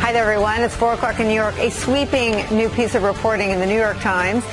Hi there, everyone. It's 4 o'clock in New York. A sweeping new piece of reporting in the New York Times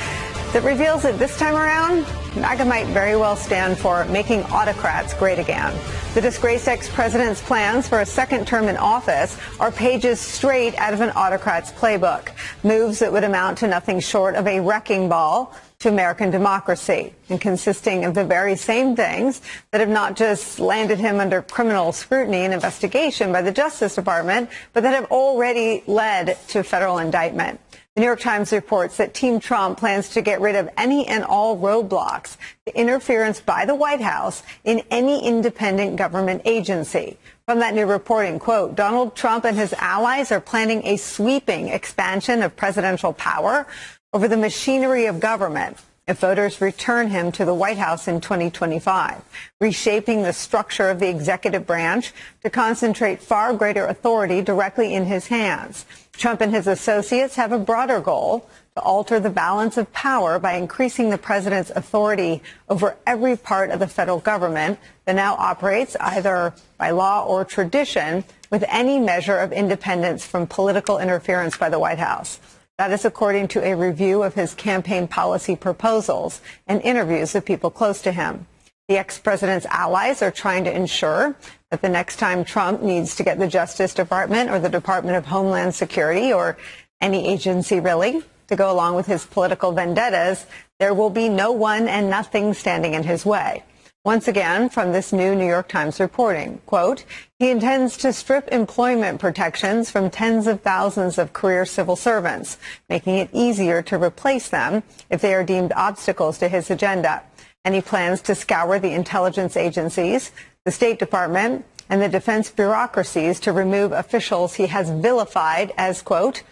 that reveals that this time around, MAGA might very well stand for making autocrats great again. The disgraced ex-president's plans for a second term in office are pages straight out of an autocrat's playbook. Moves that would amount to nothing short of a wrecking ball to American democracy, and consisting of the very same things that have not just landed him under criminal scrutiny and investigation by the Justice Department, but that have already led to federal indictment. The New York Times reports that Team Trump plans to get rid of any and all roadblocks to interference by the White House in any independent government agency. From that new reporting, quote, Donald Trump and his allies are planning a sweeping expansion of presidential power over the machinery of government if voters return him to the White House in 2025, reshaping the structure of the executive branch to concentrate far greater authority directly in his hands. Trump and his associates have a broader goal to alter the balance of power by increasing the president's authority over every part of the federal government that now operates either by law or tradition with any measure of independence from political interference by the White House. That is according to a review of his campaign policy proposals and interviews with people close to him. The ex-president's allies are trying to ensure that the next time Trump needs to get the Justice Department or the Department of Homeland Security or any agency really to go along with his political vendettas, there will be no one and nothing standing in his way. Once again, from this new New York Times reporting, quote, he intends to strip employment protections from tens of thousands of career civil servants, making it easier to replace them if they are deemed obstacles to his agenda. And he plans to scour the intelligence agencies, the State Department, and the defense bureaucracies to remove officials he has vilified as, quote,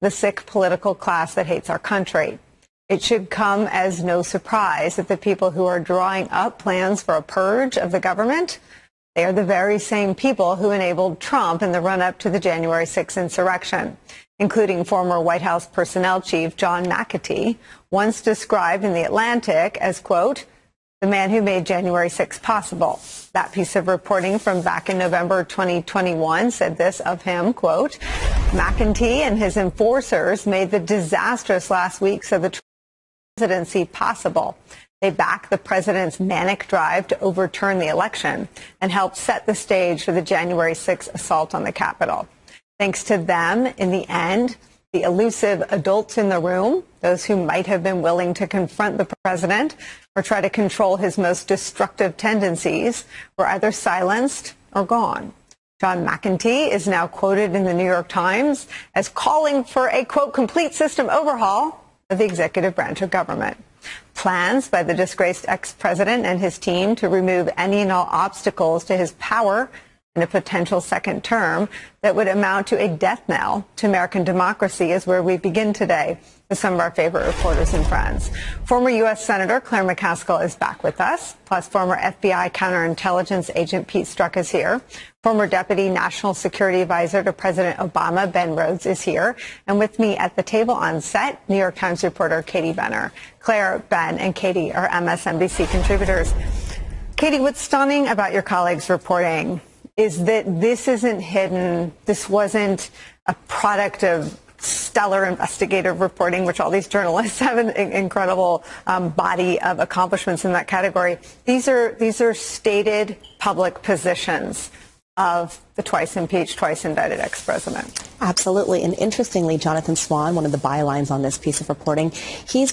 the sick political class that hates our country. It should come as no surprise that the people who are drawing up plans for a purge of the government, they are the very same people who enabled Trump in the run-up to the January 6th insurrection, including former White House personnel chief John McAtee, once described in The Atlantic as, quote, the man who made January 6th possible. That piece of reporting from back in November 2021 said this of him, quote, McAtee and his enforcers made the disastrous last weeks of the presidency possible. They backed the president's manic drive to overturn the election and helped set the stage for the January 6th assault on the Capitol. Thanks to them, in the end, the elusive adults in the room, those who might have been willing to confront the president or try to control his most destructive tendencies, were either silenced or gone. John McAtee is now quoted in the New York Times as calling for a, quote, complete system overhaul of the executive branch of government. Plans by the disgraced ex-president and his team to remove any and all obstacles to his power in a potential second term that would amount to a death knell to American democracy is where we begin today with some of our favorite reporters and friends. Former U.S. Senator Claire McCaskill is back with us, plus former FBI counterintelligence agent Pete Strzok is here. Former Deputy National Security Advisor to President Obama, Ben Rhodes, is here. And with me at the table on set, New York Times reporter Katie Benner. Claire, Ben, and Katie are MSNBC contributors. Katie, what's stunning about your colleagues' reporting is that this isn't hidden. This wasn't a product of stellar investigative reporting, which all these journalists have an incredible body of accomplishments in that category. These are stated public positions of the twice impeached, twice indicted ex-president. Absolutely. And interestingly, Jonathan Swan, one of the bylines on this piece of reporting, he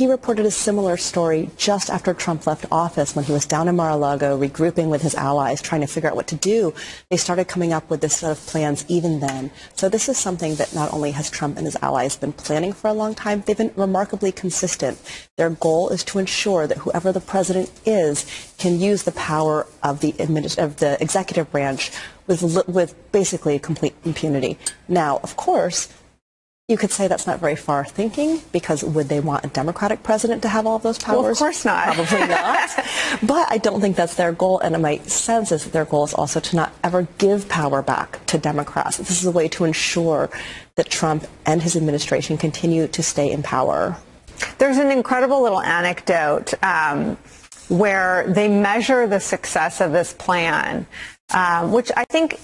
reported a similar story just after Trump left office when he was down in Mar-a-Lago regrouping with his allies, trying to figure out what to do. They started coming up with this set of plans even then. So this is something that not only has Trump and his allies been planning for a long time, they've been remarkably consistent. Their goal is to ensure that whoever the president is can use the power of the executive branch with basically complete impunity. Now, of course, you could say that's not very far thinking, because would they want a Democratic president to have all of those powers? Well, of course not. Probably not. But I don't think that's their goal, and my sense is that their goal is also to not ever give power back to Democrats. This is a way to ensure that Trump and his administration continue to stay in power. There's an incredible little anecdote where they measure the success of this plan which I think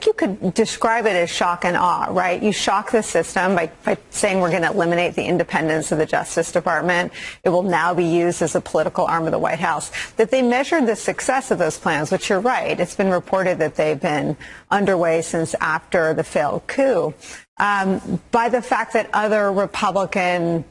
you could describe it as shock and awe, right? You shock the system by saying we're going to eliminate the independence of the Justice Department. It will now be used as a political arm of the White House. That they measured the success of those plans, which you're right. It's been reported that they've been underway since after the failed coup, by the fact that other Republican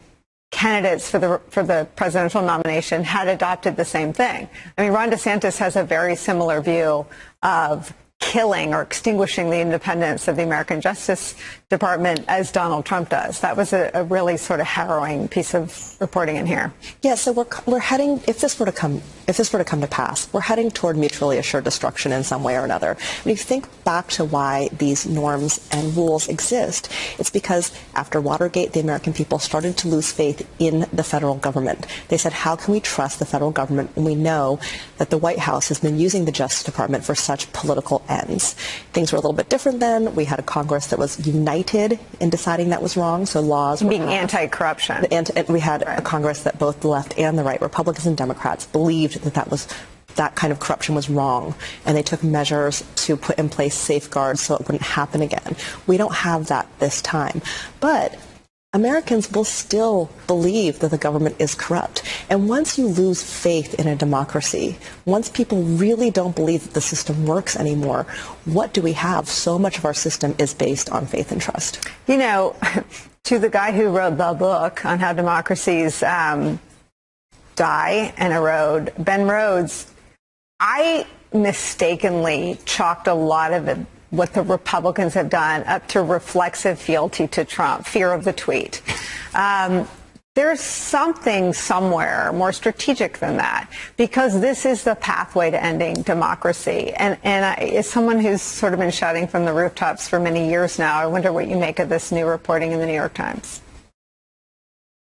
candidates for the presidential nomination had adopted the same thing. I mean, Ron DeSantis has a very similar view of killing or extinguishing the independence of the American Justice Department as Donald Trump does. That was a really sort of harrowing piece of reporting in here. Yeah, so we're heading, if this were to come to pass, we're heading toward mutually assured destruction in some way or another. When you think back to why these norms and rules exist, it's because after Watergate, the American people started to lose faith in the federal government. They said, how can we trust the federal government when we know that the White House has been using the Justice Department for such political ends? Things were a little bit different then. We had a Congress that was united in deciding that was wrong, so laws were being anti-corruption. We had a Congress that both the left and the right, Republicans and Democrats, believed that kind of corruption was wrong, and they took measures to put in place safeguards so it wouldn't happen again. We don't have that this time, but Americans will still believe that the government is corrupt. And once you lose faith in a democracy, once people really don't believe that the system works anymore, what do we have? So much of our system is based on faith and trust. You know, to the guy who wrote the book on how democracies die and erode, Ben Rhodes, I mistakenly chalked a lot of it, what the Republicans have done, up to reflexive fealty to Trump, fear of the tweet. There's something somewhere more strategic than that, because this is the pathway to ending democracy. And as someone who's sort of been shouting from the rooftops for many years now, I wonder what you make of this new reporting in the New York Times.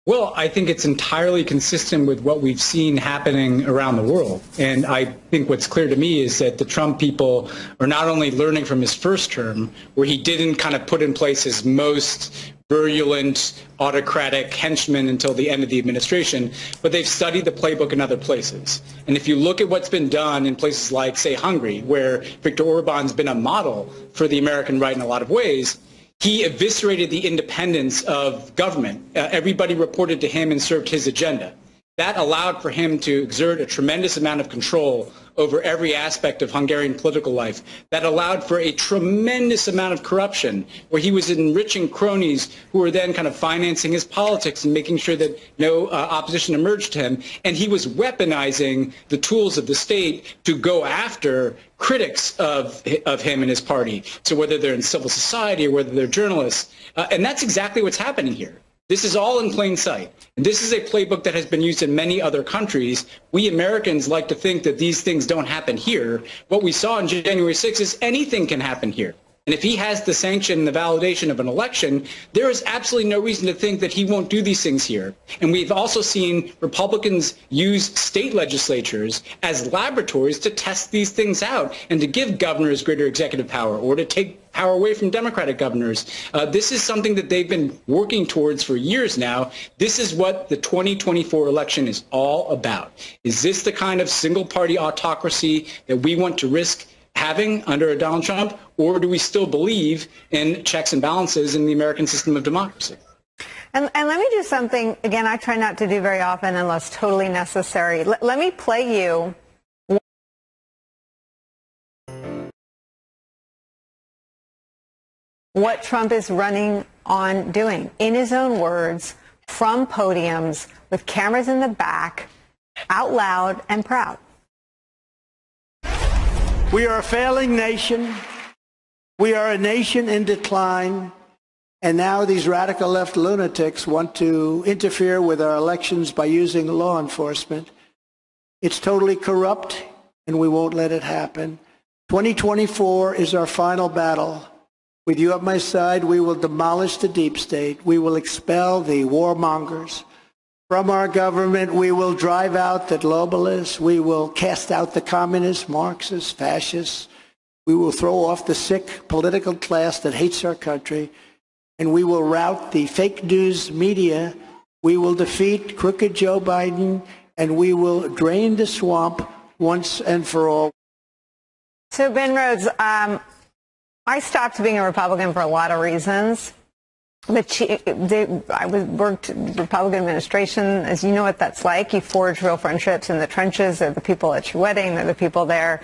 Well, I think it's entirely consistent with what we've seen happening around the world. And I think what's clear to me is that the Trump people are not only learning from his first term, where he didn't kind of put in place his most virulent autocratic henchmen until the end of the administration, but they've studied the playbook in other places. And if you look at what's been done in places like, say, Hungary, where Viktor Orban's been a model for the American right in a lot of ways, he eviscerated the independence of government. Everybody reported to him and served his agenda. That allowed for him to exert a tremendous amount of control over every aspect of Hungarian political life. That allowed for a tremendous amount of corruption, where he was enriching cronies who were then kind of financing his politics and making sure that no opposition emerged to him. And he was weaponizing the tools of the state to go after critics of him and his party. So whether they're in civil society or whether they're journalists. And that's exactly what's happening here. This is all in plain sight. And this is a playbook that has been used in many other countries. We Americans like to think that these things don't happen here. What we saw on January 6th is anything can happen here. And if he has the sanction and the validation of an election, there is absolutely no reason to think that he won't do these things here. And we've also seen Republicans use state legislatures as laboratories to test these things out and to give governors greater executive power or to take power away from Democratic governors. This is something that they've been working towards for years now. This is what the 2024 election is all about. Is this the kind of single-party autocracy that we want to risk having under a Donald Trump, or do we still believe in checks and balances in the American system of democracy? And let me do something, again, I try not to do very often unless totally necessary. Let me play you what Trump is running on doing, in his own words, from podiums, with cameras in the back, out loud and proud. We are a failing nation. We are a nation in decline. And now these radical left lunatics want to interfere with our elections by using law enforcement. It's totally corrupt, and we won't let it happen. 2024 is our final battle. With you at my side, we will demolish the deep state. We will expel the warmongers from our government. We will drive out the globalists. We will cast out the communists, Marxists, fascists. We will throw off the sick political class that hates our country. And we will rout the fake news media. We will defeat crooked Joe Biden, and we will drain the swamp once and for all. So, Ben Rhodes, I stopped being a Republican for a lot of reasons. I worked in the Republican administration. As you know what that's like. You forge real friendships in the trenches. They're the people at your wedding. They're the people there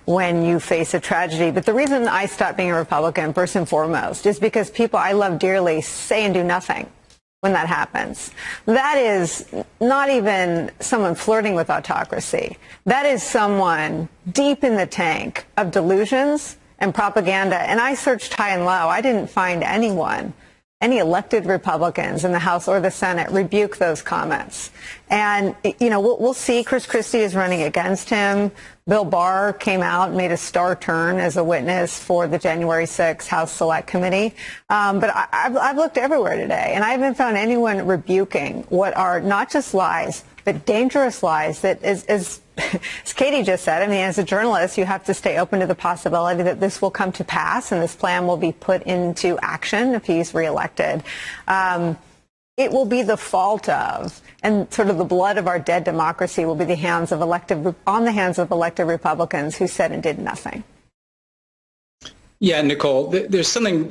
when you face a tragedy. But the reason I stopped being a Republican, first and foremost, is because people I love dearly say and do nothing when that happens. That is not even someone flirting with autocracy. That is someone deep in the tank of delusions and propaganda. And I searched high and low. I didn't find any elected Republicans in the House or the Senate rebuke those comments. And, you know, we'll see. Chris Christie is running against him. Bill Barr came out and made a star turn as a witness for the January 6th House Select Committee. But I've looked everywhere today, and I haven't found anyone rebuking what are not just lies, but dangerous lies that as Katie just said, I mean, as a journalist, you have to stay open to the possibility that this will come to pass and this plan will be put into action if he's reelected. It will be the fault of, and sort of the blood of our dead democracy will be on the hands of elected Republicans who said and did nothing. Yeah, Nicole, there's something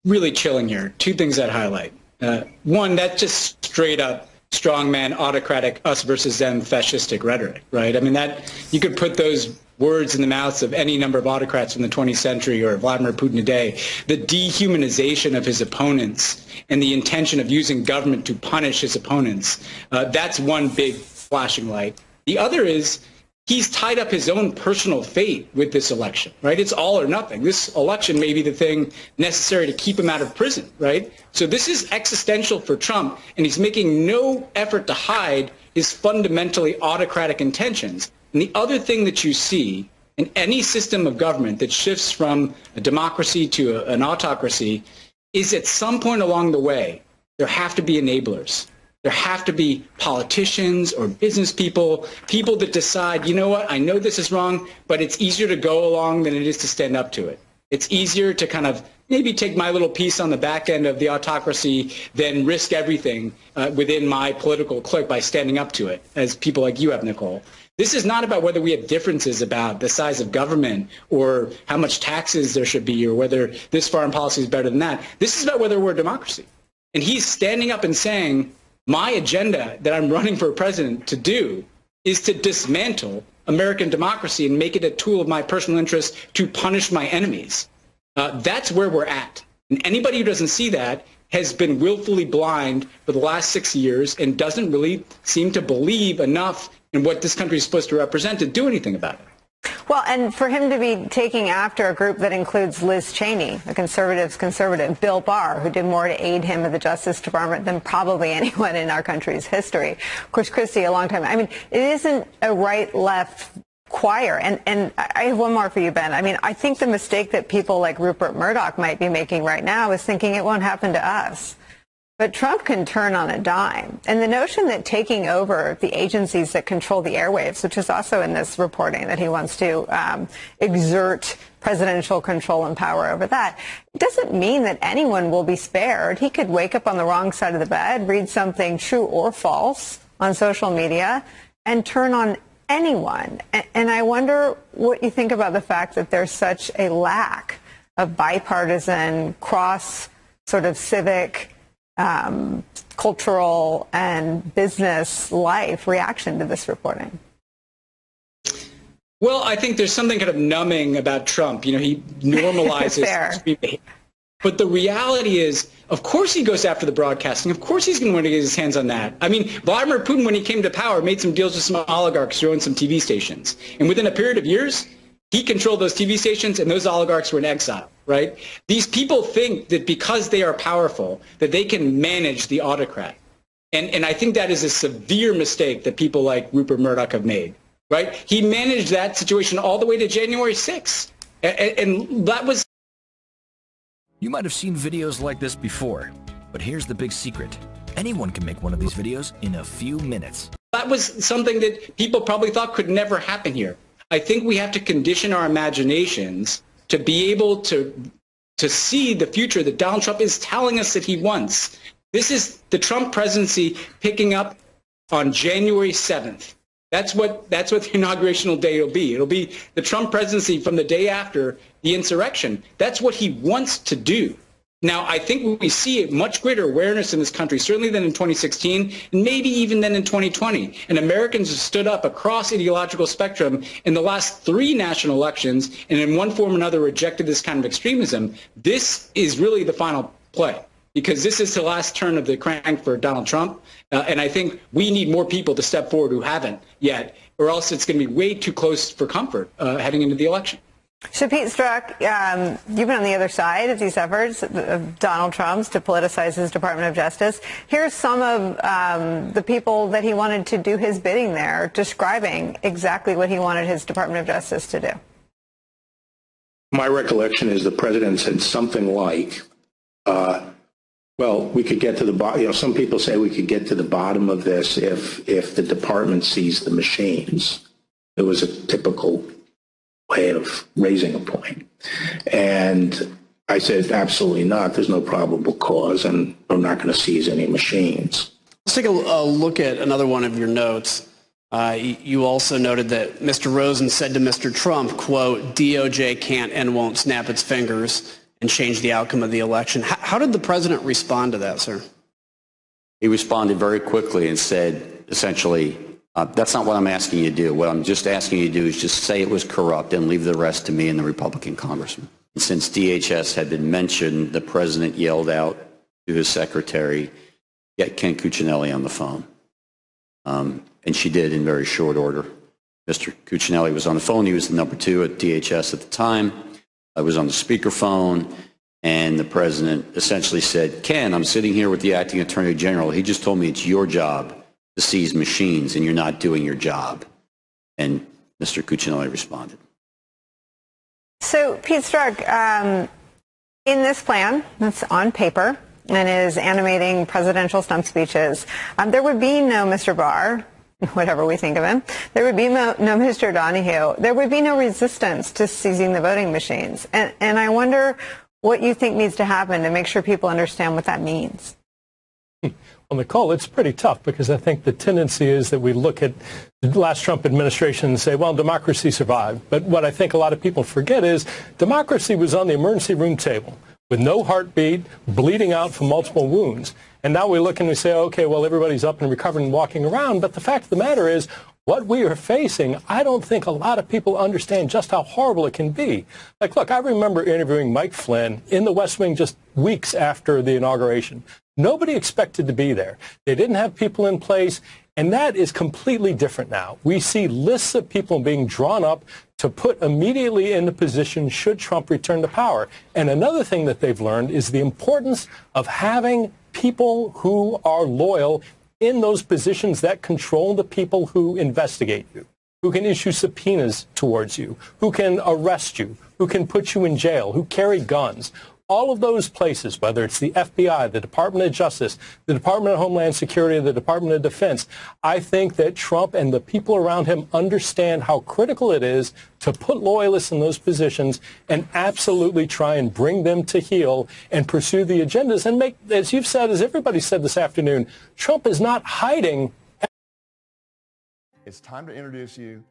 really chilling here. Two things I'd highlight. One, that just straight up strongman, autocratic, us versus them, fascistic rhetoric, right? I mean, that you could put those words in the mouths of any number of autocrats from the 20th century or Vladimir Putin today. The dehumanization of his opponents and the intention of using government to punish his opponents, that's one big flashing light. The other is he's tied up his own personal fate with this election, right? It's all or nothing. This election may be the thing necessary to keep him out of prison, right? So this is existential for Trump, and he's making no effort to hide his fundamentally autocratic intentions. And the other thing that you see in any system of government that shifts from a democracy to an autocracy is at some point along the way, there have to be enablers. There have to be politicians or business people, people that decide, you know what, I know this is wrong, but it's easier to go along than it is to stand up to it. It's easier to kind of maybe take my little piece on the back end of the autocracy than risk everything within my political clique by standing up to it, as people like you have, Nicole. This is not about whether we have differences about the size of government or how much taxes there should be or whether this foreign policy is better than that. This is about whether we're a democracy. And he's standing up and saying, my agenda that I'm running for president to do is to dismantle American democracy and make it a tool of my personal interest to punish my enemies. That's where we're at. And anybody who doesn't see that has been willfully blind for the last 6 years and doesn't really seem to believe enough in what this country is supposed to represent to do anything about it. Well, and for him to be taking after a group that includes Liz Cheney, a conservative, Bill Barr, who did more to aid him at the Justice Department than probably anyone in our country's history. Of course, Christie, a long time. I mean, it isn't a right-left choir. And I have one more for you, Ben. I mean, I think the mistake that people like Rupert Murdoch might be making right now is thinking it won't happen to us. But Trump can turn on a dime. And the notion that taking over the agencies that control the airwaves, which is also in this reporting that he wants to exert presidential control and power over that, doesn't mean that anyone will be spared. He could wake up on the wrong side of the bed, read something true or false on social media, and turn on anyone. And I wonder what you think about the fact that there's such a lack of bipartisan, cross sort of civic, cultural and business life reaction to this reporting. Well, I think there's something kind of numbing about Trump. You know, he normalizes extreme behavior. But the reality is, of course he goes after the broadcasting. Of course he's going to want to get his hands on that. I mean, Vladimir Putin, when he came to power, made some deals with some oligarchs who owned some TV stations. And within a period of years, he controlled those TV stations, and those oligarchs were in exile, right? These people think that because they are powerful, that they can manage the autocrat. And I think that is a severe mistake that people like Rupert Murdoch have made, right? He managed that situation all the way to January 6th. And that was... You might have seen videos like this before, but here's the big secret. Anyone can make one of these videos in a few minutes. That was something that people probably thought could never happen here. I think we have to condition our imaginations to be able to see the future that Donald Trump is telling us that he wants. This is the Trump presidency picking up on January 7th. That's what the inaugurational day will be. It'll be the Trump presidency from the day after the insurrection. That's what he wants to do. Now, I think we see a much greater awareness in this country, certainly than in 2016, and maybe even than in 2020. And Americans have stood up across ideological spectrum in the last 3 national elections, and in one form or another rejected this kind of extremism. This is really the final play, because this is the last turn of the crank for Donald Trump. And I think we need more people to step forward who haven't yet, or else it's going to be way too close for comfort heading into the election. So, Pete Strzok, you've been on the other side of these efforts of Donald Trump's to politicize his Department of Justice. Here's some of the people that he wanted to do his bidding there, describing exactly what he wanted his Department of Justice to do. My recollection is the president said something like, well, we could get to the bottom. Some people say we could get to the bottom of this if the department sees the machines. It was a typical way of raising a point. And I said, absolutely not. There's no probable cause, and I'm not going to seize any machines. Let's take a look at another one of your notes. You also noted that Mr. Rosen said to Mr. Trump, quote, DOJ can't and won't snap its fingers and change the outcome of the election. How did the president respond to that, sir? He responded very quickly and said, essentially, that's not what I'm asking you to do. What I'm just asking you to do is just say it was corrupt and leave the rest to me and the Republican congressman. And since DHS had been mentioned, the president yelled out to his secretary, get Ken Cuccinelli on the phone. And she did in very short order. Mr. Cuccinelli was on the phone. He was the number 2 at DHS at the time. I was on the speakerphone, and the president essentially said, Ken, I'm sitting here with the acting attorney general. He just told me it's your job to seize machines, and you're not doing your job. And Mr. Cuccinelli responded. So, Pete Strzok, in this plan that's on paper and is animating presidential stump speeches, there would be no Mr. Barr, whatever we think of him. There would be no Mr. Donahue. There would be no resistance to seizing the voting machines. And I wonder what you think needs to happen to make sure people understand what that means. Well, Nicole, it's pretty tough because I think the tendency is that we look at the last Trump administration and say, well, democracy survived. But what I think a lot of people forget is democracy was on the emergency room table with no heartbeat, bleeding out from multiple wounds. And now we look and we say, okay, well, everybody's up and recovering and walking around. But the fact of the matter is, what we are facing, I don't think a lot of people understand just how horrible it can be. Like, look, I remember interviewing Mike Flynn in the West Wing just weeks after the inauguration. Nobody expected to be there. They didn't have people in place, and that is completely different now. We see lists of people being drawn up to put immediately into position should Trump return to power. And another thing that they've learned is the importance of having people who are loyal in those positions that control the people who investigate you, who can issue subpoenas towards you, who can arrest you, who can put you in jail, who carry guns. All of those places, whether it's the FBI, the Department of Justice, the Department of Homeland Security, the Department of Defense, I think that Trump and the people around him understand how critical it is to put loyalists in those positions and absolutely try and bring them to heel and pursue the agendas and make, as you've said, as everybody said this afternoon, Trump is not hiding. It's time to introduce you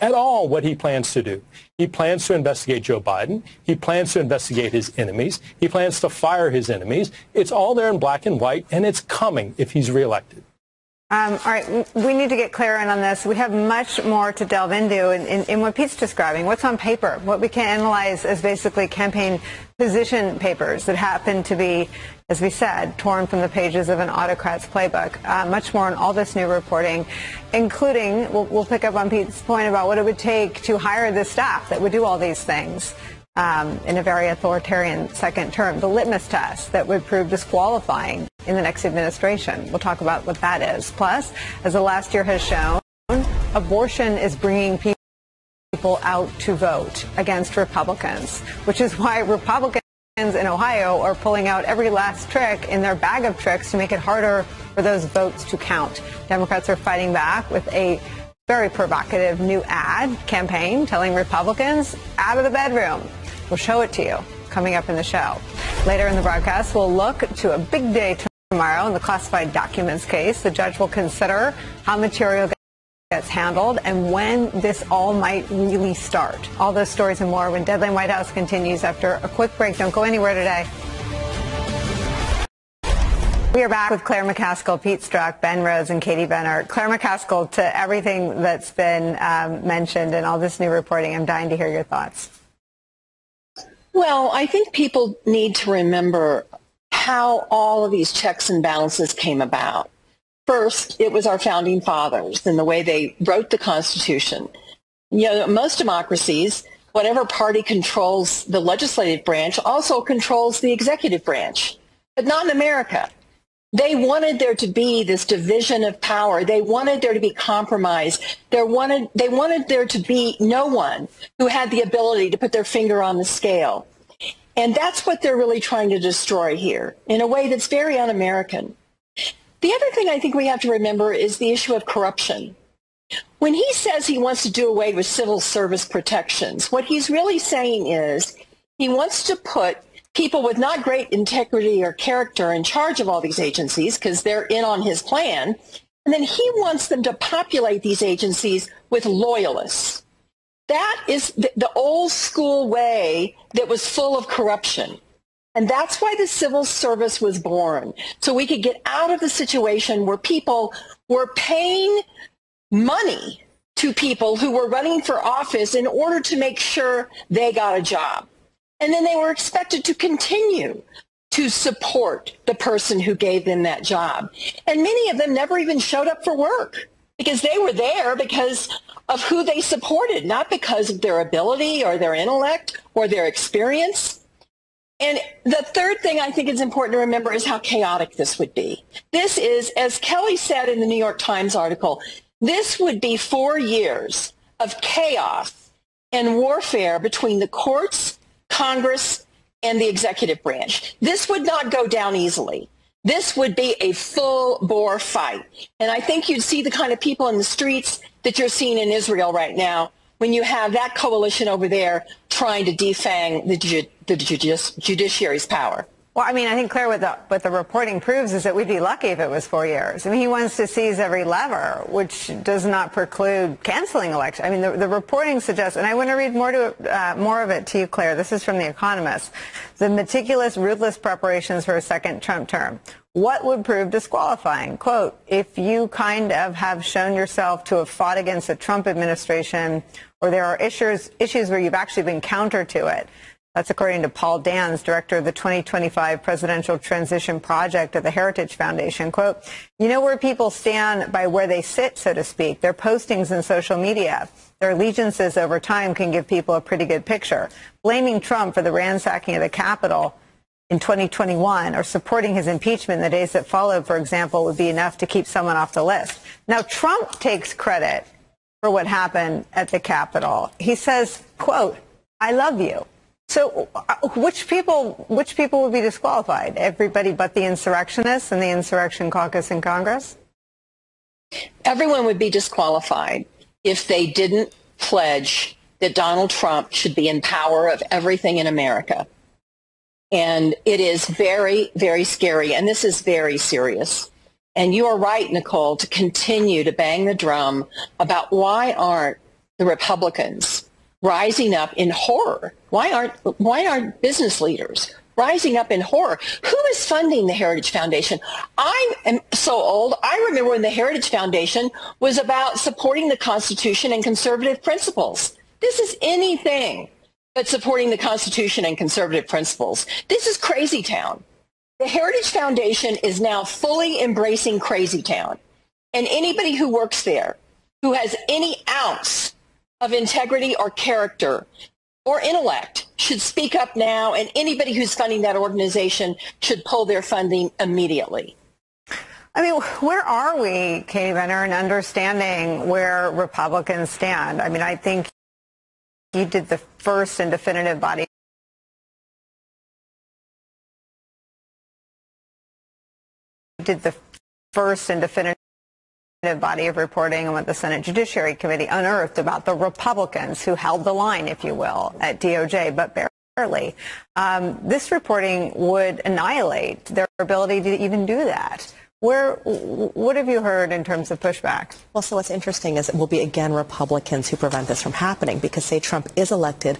at all what he plans to do. He plans to investigate Joe Biden. He plans to investigate his enemies. He plans to fire his enemies. It's all there in black and white, and it's coming if he's reelected. All right, we need to get clear in on this. We have much more to delve into in what Pete's describing, what's on paper, what we can analyze as basically campaign position papers that happen to be, as we said, torn from the pages of an autocrat's playbook. Much more on all this new reporting, including, we'll pick up on Pete's point about what it would take to hire the staff that would do all these things in a very authoritarian second term, the litmus test that would prove disqualifying in the next administration. We'll talk about what that is. Plus, as the last year has shown, abortion is bringing people out to vote against Republicans, which is why Republicans in Ohio are pulling out every last trick in their bag of tricks to make it harder for those votes to count. Democrats are fighting back with a very provocative new ad campaign telling Republicans out of the bedroom. We'll show it to you coming up in the show. Later in the broadcast, we'll look to a big day Tomorrow in the classified documents case, the judge will consider how material gets handled and when this all might really start. All those stories and more when Deadline White House continues after a quick break. Don't go anywhere today. We are back with Claire McCaskill, Pete Strzok, Ben Rhodes, and Katie Benner. Claire McCaskill, to everything that's been mentioned and all this new reporting, I'm dying to hear your thoughts. Well, I think people need to remember how all of these checks and balances came about. First, it was our founding fathers and the way they wrote the Constitution. You know, most democracies, whatever party controls the legislative branch also controls the executive branch, but not in America. They wanted there to be this division of power. They wanted there to be compromise. They wanted there to be no one who had the ability to put their finger on the scale. And that's what they're really trying to destroy here in a way that's very un-American. The other thing I think we have to remember is the issue of corruption. When he says he wants to do away with civil service protections, what he's really saying is he wants to put people with not great integrity or character in charge of all these agencies because they're in on his plan. And then he wants them to populate these agencies with loyalists. That is the old school way that was full of corruption. And that's why the civil service was born, so we could get out of the situation where people were paying money to people who were running for office in order to make sure they got a job. And then they were expected to continue to support the person who gave them that job. And many of them never even showed up for work because they were there because of who they supported, not because of their ability or their intellect or their experience. And the third thing I think is important to remember is how chaotic this would be. This is, as Kelly said in the New York Times article, this would be 4 years of chaos and warfare between the courts, Congress, and the executive branch. This would not go down easily. This would be a full-bore fight. And I think you'd see the kind of people in the streets that you're seeing in Israel right now when you have that coalition over there trying to defang the judiciary's power. Well, I mean, I think, Claire, what the reporting proves is that we'd be lucky if it was 4 years. I mean, he wants to seize every lever, which does not preclude canceling elections. I mean, the reporting suggests, and I want to read more of it to you, Claire. This is from The Economist. The meticulous, ruthless preparations for a second Trump term. What would prove disqualifying? Quote, if you kind of have shown yourself to have fought against the Trump administration, or there are issues where you've actually been counter to it. That's according to Paul Dans, director of the 2025 Presidential Transition Project of the Heritage Foundation. Quote, you know where people stand by where they sit, so to speak. Their postings in social media. Their allegiances over time can give people a pretty good picture. Blaming Trump for the ransacking of the Capitol in 2021 or supporting his impeachment in the days that followed, for example, would be enough to keep someone off the list. Now, Trump takes credit for what happened at the Capitol. He says, quote, I love you. So which people would be disqualified? Everybody but the insurrectionists and the Insurrection Caucus in Congress? Everyone would be disqualified if they didn't pledge that Donald Trump should be in power of everything in America. And it is very, very scary. And this is very serious. And you are right, Nicole, to continue to bang the drum about why aren't the Republicans rising up in horror? Why aren't business leaders rising up in horror? Who is funding the Heritage Foundation? I am so old. I remember when the Heritage Foundation was about supporting the Constitution and conservative principles. This is anything but supporting the Constitution and conservative principles. This is crazy town. The Heritage Foundation is now fully embracing crazy town. And anybody who works there, who has any ounce of integrity or character or intellect, should speak up now, and anybody who's funding that organization should pull their funding immediately. I mean, where are we, Katie Benner, in understanding where Republicans stand? I mean, I think you did the first and definitive body of reporting on what the Senate Judiciary Committee unearthed about the Republicans who held the line, if you will, at DOJ. But entirely. This reporting would annihilate their ability to even do that. What have you heard in terms of pushback? Well, so what's interesting is it will be, again, Republicans who prevent this from happening because, say, Trump is elected,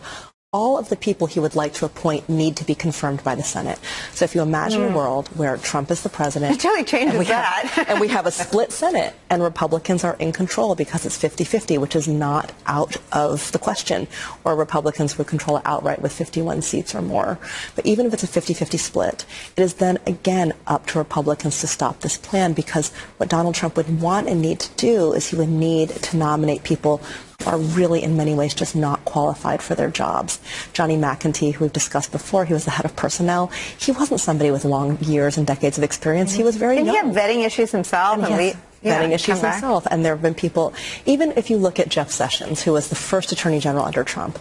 all of the people he would like to appoint need to be confirmed by the Senate. So if you imagine a world where Trump is the president, it totally changes that. And we have a split Senate, and Republicans are in control because it's 50-50, which is not out of the question, or Republicans would control it outright with 51 seats or more. But even if it's a 50-50 split, it is then again up to Republicans to stop this plan, because what Donald Trump would want and need to do is he would need to nominate people are really in many ways just not qualified for their jobs. Johnny McEntee, who we've discussed before, he was the head of personnel. He wasn't somebody with long years and decades of experience. He was very young. Didn't he have vetting issues himself? Vetting issues himself. And there have been people, even if you look at Jeff Sessions, who was the first attorney general under Trump,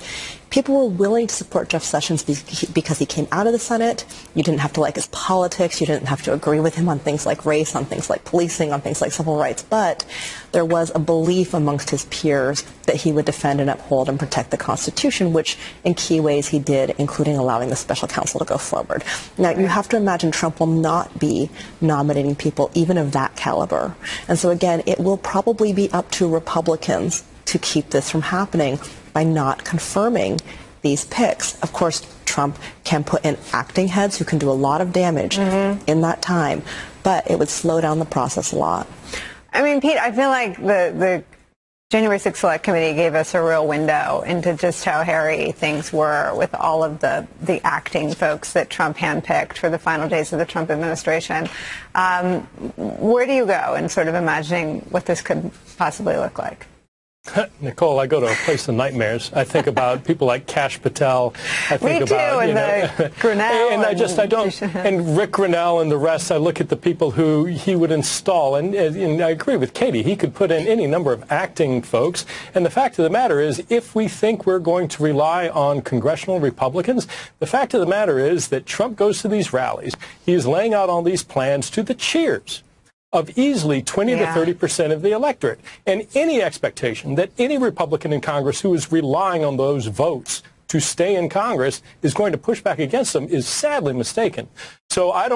people were willing to support Jeff Sessions because he came out of the Senate. You didn't have to like his politics. You didn't have to agree with him on things like race, on things like policing, on things like civil rights. But there was a belief amongst his peers that he would defend and uphold and protect the Constitution, which in key ways he did, including allowing the special counsel to go forward. Now, you have to imagine Trump will not be nominating people even of that caliber. And so, again, it will probably be up to Republicans to keep this from happening by not confirming these picks. Of course, Trump can put in acting heads who can do a lot of damage in that time, but it would slow down the process a lot. I mean, Pete, I feel like the January 6th Select Committee gave us a real window into just how hairy things were with all of the acting folks that Trump handpicked for the final days of the Trump administration. Where do you go in sort of imagining what this could possibly look like? Nicole, I go to a place of nightmares. I think about people like Kash Patel. I think about Grinnell and Rick Grinnell and the rest. I look at the people who he would install, and I agree with Katie. He could put in any number of acting folks. And the fact of the matter is, if we think we're going to rely on congressional Republicans, the fact of the matter is that Trump goes to these rallies. He is laying out all these plans to the cheers of easily 20 to 30% of the electorate. And any expectation that any Republican in Congress who is relying on those votes to stay in Congress is going to push back against them is sadly mistaken. So I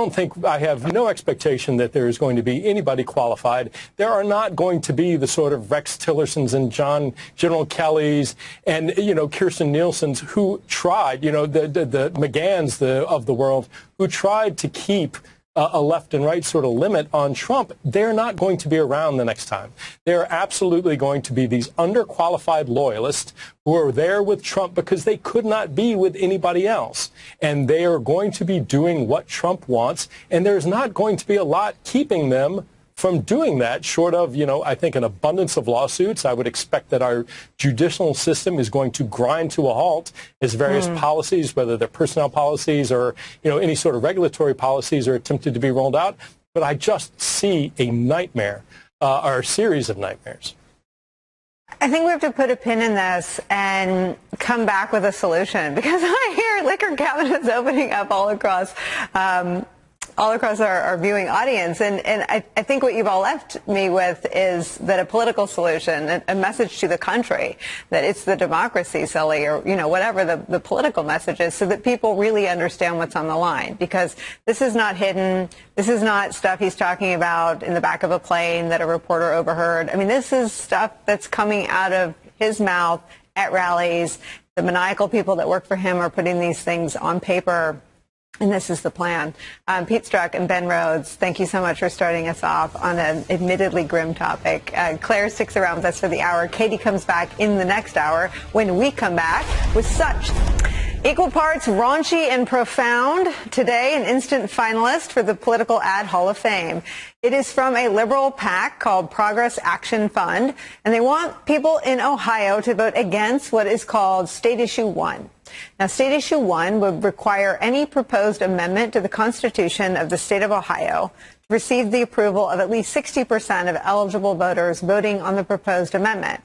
have no expectation that there is going to be anybody qualified. There are not going to be the sort of Rex Tillersons and General Kellys and, Kirsten Nielsen's who tried, the McGahns of the world who tried to keep a left and right sort of limit on Trump. They're not going to be around the next time. They're absolutely going to be these underqualified loyalists who are there with Trump because they could not be with anybody else. And they are going to be doing what Trump wants, and there's not going to be a lot keeping them from doing that, short of, I think, an abundance of lawsuits. I would expect that our judicial system is going to grind to a halt as various policies, whether they're personnel policies or, any sort of regulatory policies are attempted to be rolled out. But I just see a nightmare, or a series of nightmares. I think we have to put a pin in this and come back with a solution, because I hear liquor cabinets opening up all across our viewing audience. And I think what you've all left me with is that a political solution, a message to the country that it's the democracy, Sully, or, whatever the political message is, so that people really understand what's on the line. Because this is not hidden. This is not stuff he's talking about in the back of a plane that a reporter overheard. I mean, this is stuff that's coming out of his mouth at rallies. The maniacal people that work for him are putting these things on paper. And this is the plan. Pete Strzok and Ben Rhodes, thank you so much for starting us off on an admittedly grim topic. Claire sticks around with us for the hour. Katie comes back in the next hour when we come back with such equal parts raunchy and profound. Today, an instant finalist for the Political Ad Hall of Fame. It is from a liberal PAC called Progress Action Fund, and they want people in Ohio to vote against what is called State Issue 1. Now, State Issue 1 would require any proposed amendment to the Constitution of the state of Ohio to receive the approval of at least 60% of eligible voters voting on the proposed amendment.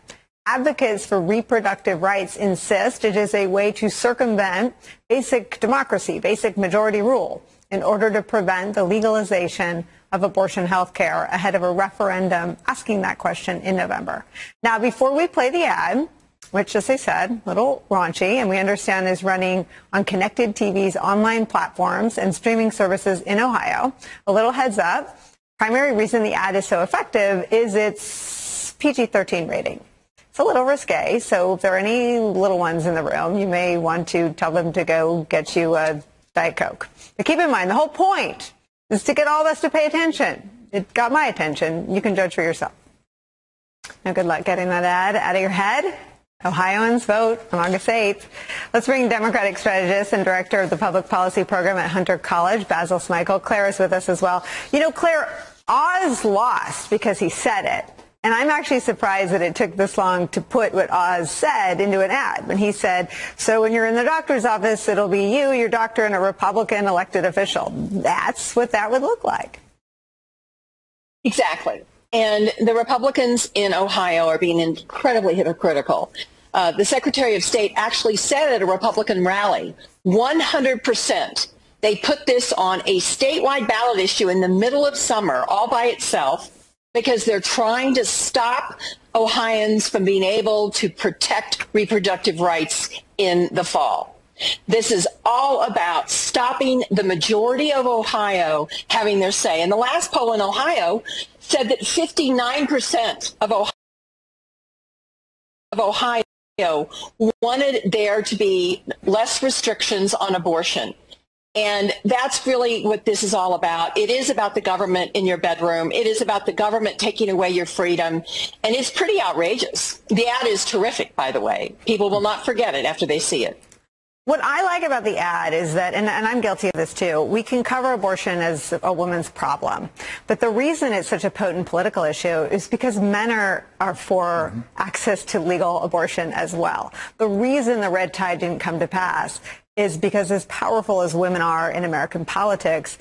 Advocates for reproductive rights insist it is a way to circumvent basic democracy, basic majority rule, in order to prevent the legalization of abortion health care ahead of a referendum asking that question in November. Now, before we play the ad, which, as I said, a little raunchy, and we understand is running on connected TV's online platforms and streaming services in Ohio. A little heads up, primary reason the ad is so effective is its PG-13 rating. It's a little risque, so if there are any little ones in the room, you may want to tell them to go get you a Diet Coke. But keep in mind, the whole point is to get all of us to pay attention. It got my attention. You can judge for yourself. Now, good luck getting that ad out of your head. Ohioans vote on August 8th. Let's bring Democratic strategist and director of the public policy program at Hunter College, Basil Smikle. Claire is with us as well. You know, Claire, Oz lost because he said it. And I'm actually surprised that it took this long to put what Oz said into an ad. When he said, so when you're in the doctor's office, it'll be you, your doctor, and a Republican elected official. That's what that would look like. Exactly. And the Republicans in Ohio are being incredibly hypocritical. The Secretary of State actually said at a Republican rally, 100%, they put this on a statewide ballot issue in the middle of summer all by itself because they're trying to stop Ohioans from being able to protect reproductive rights in the fall. This is all about stopping the majority of Ohio having their say. And the last poll in Ohio said that 59% of Ohio wanted there to be less restrictions on abortion. And that's really what this is all about. It is about the government in your bedroom. It is about the government taking away your freedom. And it's pretty outrageous. The ad is terrific, by the way. People will not forget it after they see it. What I like about the ad is that, and I'm guilty of this too, we can cover abortion as a woman's problem. But the reason it's such a potent political issue is because men are for access to legal abortion as well. The reason the red tide didn't come to pass is because as powerful as women are in American politics,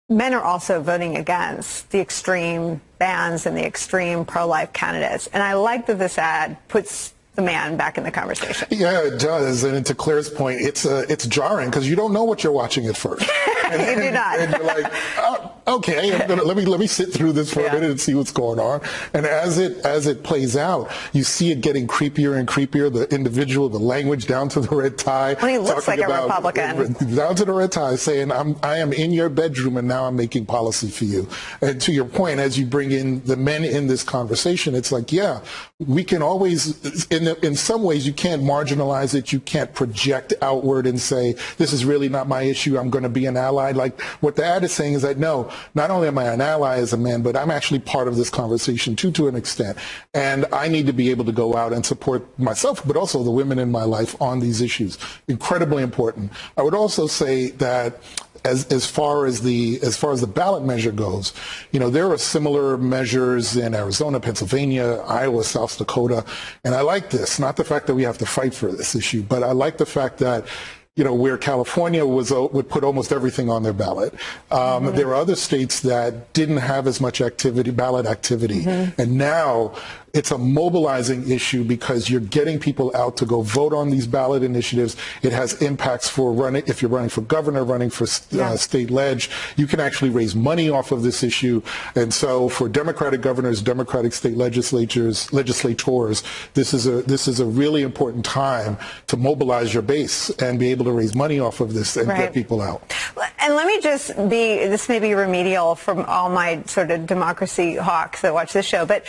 men are also voting against the extreme bans and the extreme pro-life candidates. And I like that this ad puts the man back in the conversation. Yeah, it does. And to Claire's point, it's jarring because you don't know what you're watching at first. You do not. And you're like, oh, okay, let me sit through this for a minute and see what's going on. And as it plays out, you see it getting creepier and creepier. The individual, the language down to the red tie. Well, he looks like a Republican. Down to the red tie, saying, I am in your bedroom and now I'm making policy for you. And to your point, as you bring in the men in this conversation, it's like, yeah, we can always, in some ways, you can't marginalize it. You can't project outward and say, this is really not my issue. I'm going to be an ally. Like what the ad is saying is that, no, not only am I an ally as a man, but I'm actually part of this conversation too, to an extent. And I need to be able to go out and support myself, but also the women in my life on these issues. Incredibly important. I would also say that as far as the ballot measure goes, you know, there are similar measures in Arizona, Pennsylvania, Iowa, South Dakota, and I like this. Not the fact that we have to fight for this issue, but I like the fact that, you know, where California would put almost everything on their ballot. There are other states that didn't have as much activity, ballot activity, and now it's a mobilizing issue because you're getting people out to go vote on these ballot initiatives. It has impacts for running, if you're running for governor, running for state ledge, you can actually raise money off of this issue. And so for Democratic governors, Democratic state legislators, this is a really important time to mobilize your base and be able to raise money off of this and get people out. And let me just this may be remedial from all my sort of democracy hawks that watch this show, but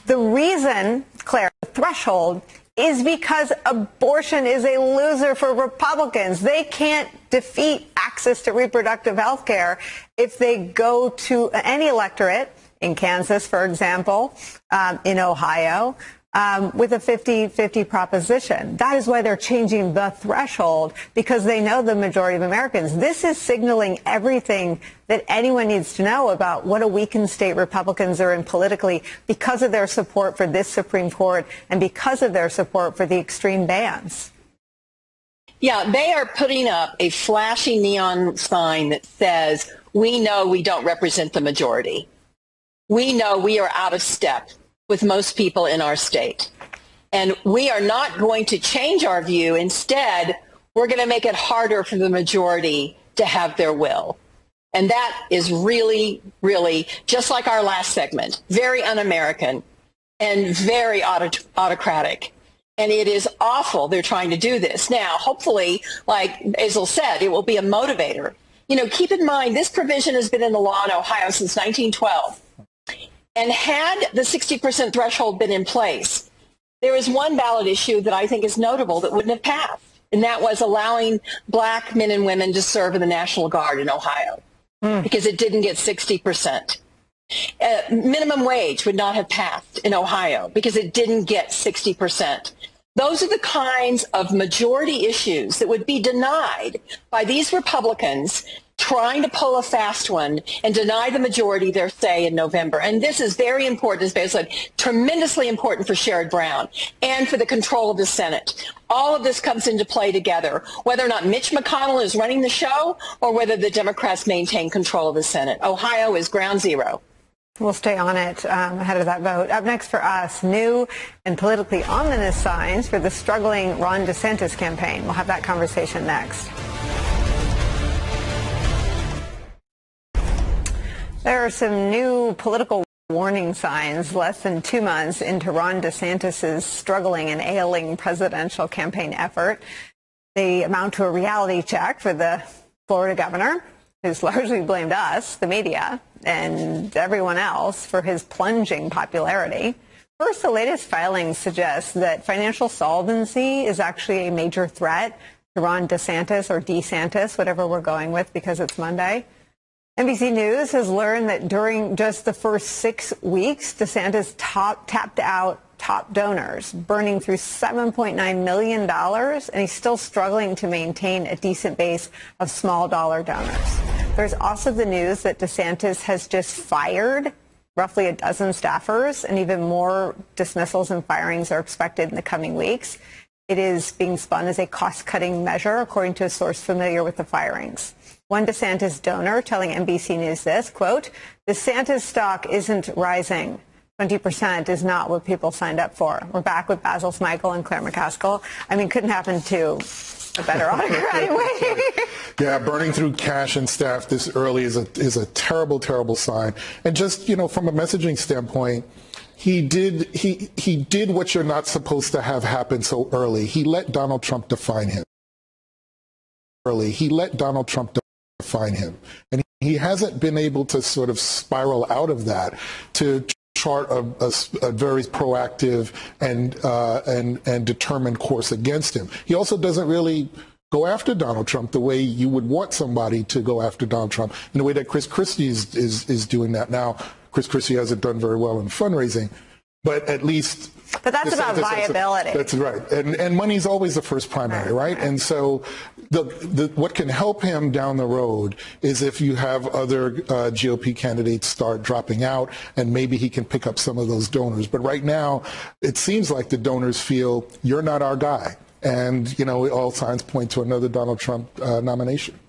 the reason, Claire, the threshold is because abortion is a loser for Republicans. They can't defeat access to reproductive health care if they go to any electorate, in Kansas, for example, in Ohio, with a 50-50 proposition. That is why they're changing the threshold, because they know the majority of Americans. This is signaling everything that anyone needs to know about what a weakened state Republicans are in politically because of their support for this Supreme Court and because of their support for the extreme bans. Yeah, they are putting up a flashy neon sign that says, we know we don't represent the majority. We know we are out of step with most people in our state. And we are not going to change our view. Instead, we're going to make it harder for the majority to have their will. And that is really, really, just like our last segment, very un-American and very autocratic. And it is awful they're trying to do this. Now, hopefully, like Basil said, it will be a motivator. You know, keep in mind, this provision has been in the law in Ohio since 1912. And had the 60% threshold been in place, there is one ballot issue that I think is notable that wouldn't have passed. And that was allowing black men and women to serve in the National Guard in Ohio because it didn't get 60%. Minimum wage would not have passed in Ohio because it didn't get 60%. Those are the kinds of majority issues that would be denied by these Republicans trying to pull a fast one and deny the majority their say in November. And this is very important, as Basil said, tremendously important for Sherrod Brown and for the control of the Senate. All of this comes into play together, whether or not Mitch McConnell is running the show or whether the Democrats maintain control of the Senate. Ohio is ground zero. We'll stay on it ahead of that vote. Up next for us, new and politically ominous signs for the struggling Ron DeSantis campaign. We'll have that conversation next. There are some new political warning signs less than 2 months into Ron DeSantis' struggling and ailing presidential campaign effort. They amount to a reality check for the Florida governor, who's largely blamed us, the media, and everyone else for his plunging popularity. First, the latest filings suggest that financial solvency is actually a major threat to Ron DeSantis, or DeSantis, whatever we're going with, because it's Monday. NBC News has learned that during just the first 6 weeks, DeSantis tapped out top donors, burning through $7.9 million, and he's still struggling to maintain a decent base of small dollar donors. There's also the news that DeSantis has just fired roughly a dozen staffers, and even more dismissals and firings are expected in the coming weeks. It is being spun as a cost-cutting measure, according to a source familiar with the firings. One DeSantis donor telling NBC News this, quote, DeSantis stock isn't rising. 20% is not what people signed up for. We're back with Basil Smikle and Claire McCaskill. I mean, couldn't happen to a better autocratic way. Yeah, burning through cash and staff this early is a terrible, terrible sign. And just, you know, from a messaging standpoint, he did what you're not supposed to have happen so early. He let Donald Trump define him. He let Donald Trump define him. And he hasn't been able to sort of spiral out of that to chart a very proactive and determined course against him. He also doesn't really go after Donald Trump the way you would want somebody to go after Donald Trump, in the way that Chris Christie is doing that now. Chris Christie hasn't done very well in fundraising, but at least... But that's about viability. That's right. And money's always the first primary, right? And so what can help him down the road is if you have other GOP candidates start dropping out, and maybe he can pick up some of those donors. But right now, it seems like the donors feel, you're not our guy. And, you know, all signs point to another Donald Trump nomination.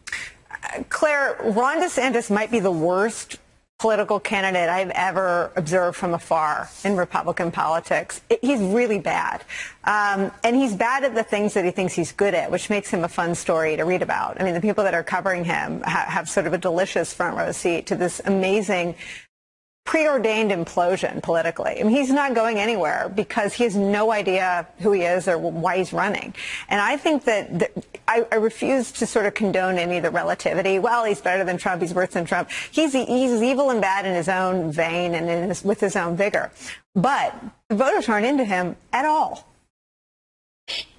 Claire, Ron DeSantis might be the worst political candidate I've ever observed from afar in Republican politics. He's really bad. And he's bad at the things that he thinks he's good at, which makes him a fun story to read about. I mean, the people that are covering him have sort of a delicious front row seat to this amazing preordained implosion politically. I mean, he's not going anywhere because he has no idea who he is or why he's running. And I think that I refuse to sort of condone any of the relativity. Well, he's better than Trump. He's worse than Trump. He's evil and bad in his own vein and with his own vigor. But the voters aren't into him at all.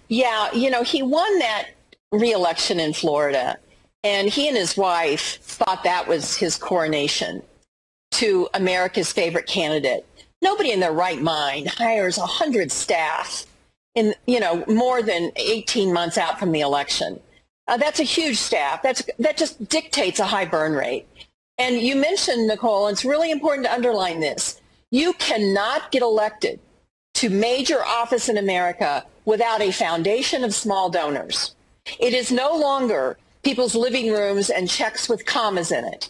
Yeah, you know, he won that re-election in Florida, and he and his wife thought that was his coronation to America's favorite candidate. Nobody in their right mind hires 100 staff in, you know, more than 18 months out from the election. That's a huge staff. That just dictates a high burn rate. And you mentioned, Nicole, and it's really important to underline this, you cannot get elected to major office in America without a foundation of small donors. It is no longer people's living rooms and checks with commas in it.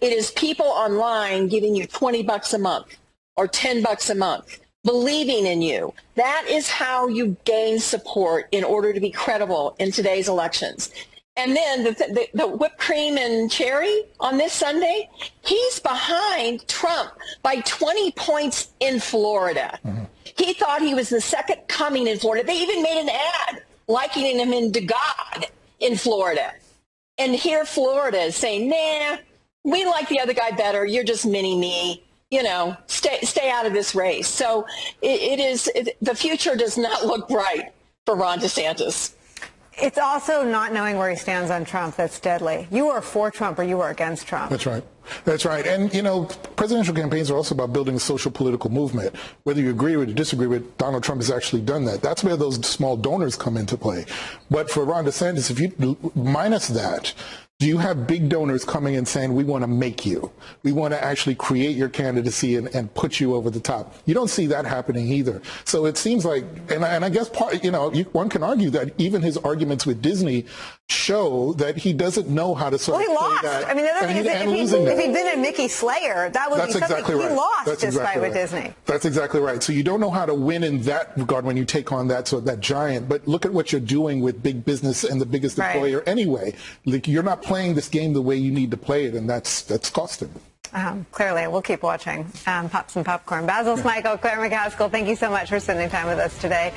It is people online giving you $20 a month or $10 a month, believing in you. That is how you gain support in order to be credible in today's elections. And then the whipped cream and cherry on this Sunday, he's behind Trump by 20 points in Florida. Mm-hmm. He thought he was the second coming in Florida. They even made an ad likening him into God in Florida. And here Florida is saying, nah, we like the other guy better. You're just mini-me. You know, stay out of this race. So the future does not look bright for Ron DeSantis. It's also not knowing where he stands on Trump that's deadly. You are for Trump or you are against Trump. That's right. That's right. And, you know, presidential campaigns are also about building a social political movement. Whether you agree with or disagree with, Donald Trump has actually done that. That's where those small donors come into play. But for Ron DeSantis, if you minus that, do you have big donors coming and saying, we want to make you? We want to actually create your candidacy and put you over the top. You don't see that happening either. So it seems like, and I guess, one can argue that even his arguments with Disney show that he doesn't know how to sort of play that. I mean, the other thing is if he'd been a Mickey Slayer, that would be something exactly right. He lost That's this exactly fight with right. Disney. That's exactly right. So you don't know how to win in that regard when you take on that giant. But look at what you're doing with big business and the biggest employer anyway. Like, you're not playing this game the way you need to play it, and that's costing. Clearly, we'll keep watching. Pop some popcorn. Basil Smikle, Claire McCaskill, thank you so much for spending time with us today.